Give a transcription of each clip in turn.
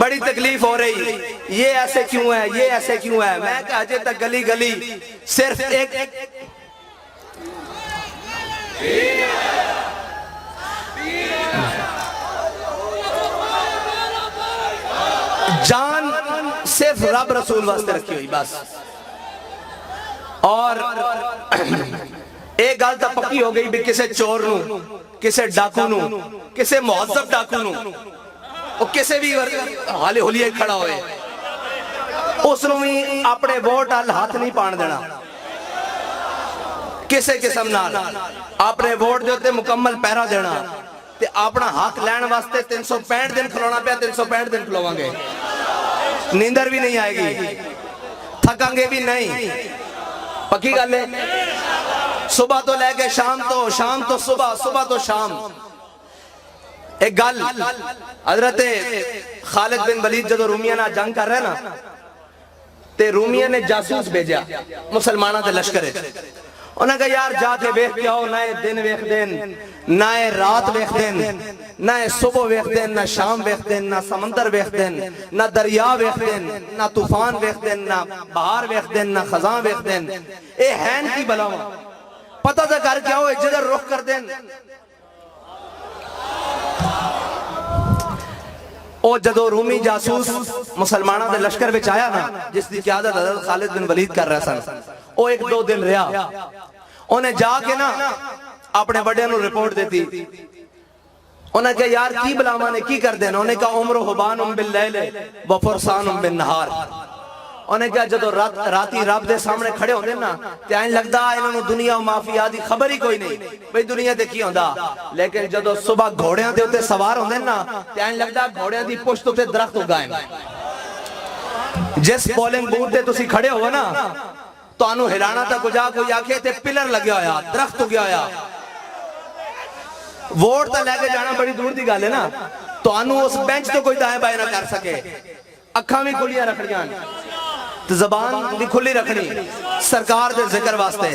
بڑی تکلیف ہو رہی، یہ ایسے کیوں ہے، یہ ایسے کیوں ہے. میں کہا اجے تک گلی گلی صرف ایک جان صرف رب رسول واسطے رکھی ہوئی بس. اور ایک گل تو پکی ہو گئی بھی کسے چور نو، کسے ڈاکو نو، کسے مہذب ڈاکو نو، اور کسے بھی حالے ہولیے کھڑا ہوئے اس نو بھی اپنے ووٹ آل ہاتھ نہیں پان دینا. کسے قسم نال اپنے ووٹ دے ہوتے مکمل پیرا دینا تے اپنا حق لین واسطے 365 دن کھلونا پیا. 365 دن کھلوان گے، نیندر بھی نہیں آئے گی، تھکاں گے بھی نہیں. پکی گل ہے. صبح تو لے کے شام تو، شام تو صبح، صبح تو شام. ایک گل حضرت خالد بن ولید جدو رومیہ نہ جنگ کر رہے نا تے رومیہ نے جاسوس بھیجا مسلمانہ دے لشکر. انہوں نے کہا یار جا کے ویخ کے آؤ، نہ دن ویخ دین، نہ رات ویخ دین، نہ صبح ویخ دین، نہ شام ویخ دین، نہ سمندر ویخ دین، نہ دریا ویخ دین، نہ طوفان ویخ دین، نہ بہار ویخ دین، نہ خزاں ویخ دین. اے ہین کی بلاواں پتہ تھا کر کے آؤ ایک جگہ رخ کر دین. او جدو رومی جاسوس مسلمانہ دے لشکر بچ آیا نا جس دی قیادت حضرت خالد بن ولید کر رہا سن، او ایک دو دن رہا. انہیں جا کے نا اپنے بڑے انہوں رپورٹ دیتی. انہیں کہا یار کی بلاما نے کی کر دینا. انہیں کہا عمر حبان باللیل و فرسان بالنہار. انہیں کہا جدو راتی رب دے سامنے کھڑے ہوندے نا تے آئین لگدا انہوں نے دنیا و مافیا دی خبر ہی کوئی نہیں بھئی دنیا دے کی ہوندا. لیکن جدو صبح گھوڑیاں دے ہوتے سوار ہوندے نا تے آئین لگدا گھوڑیاں دی پشت ہوتے درخت اگائیں. جس پولنگ بوٹ دے تسی کھڑے ہو نا تو انہوں ہلانا تا کجا کوئی آکھے تے پلر لگیا ہویا، درخت اگیا ہویا. ووٹ تا لے کے جانا بڑی دور دی گالے نا تو انہوں اس بینچ تو کوئی دائیں بائیں نہ کر سکے. اکھاں بھی کھلیاں رکھڑیاں، زبان بھی کھلی رکھنی سرکار دے ذکر واسطے.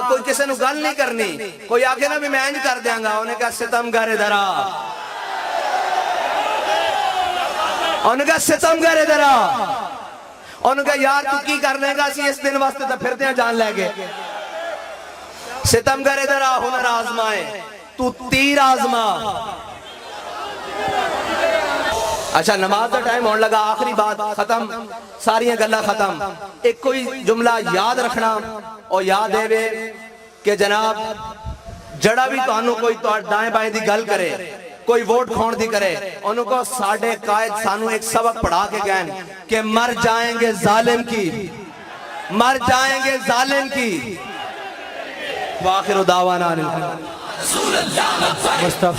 کوئی کسے نو گل نہیں کرنی. کوئی آگے نا بھی میں انج کر دیاں گا. انہیں کہا ستم گھر درا، انہیں کہا ستم گھر درا. انہیں کہا یار تو کی کر لے گا سی اس دن واسطے تا پھرتے ہیں جان لے گے. ستم گھر درا ہنر آزمائے تو تیر آزما. اچھا نماز کا ٹائم ہونے لگا، آخری بات ختم، ساریاں گلہ ختم. ایک کوئی جملہ یاد رکھنا اور یاد ہے وے کہ جناب جڑا بھی تو انہوں کوئی تو دائیں بائیں دی گل کرے، کوئی ووٹ کھون دی کرے، انہوں کو ساڑھے قائد سانوں ایک سبق پڑھا کے گئن کہ مر جائیں گے ظالم کی، مر جائیں گے ظالم کی. وآخر دعوانا مصطفیٰ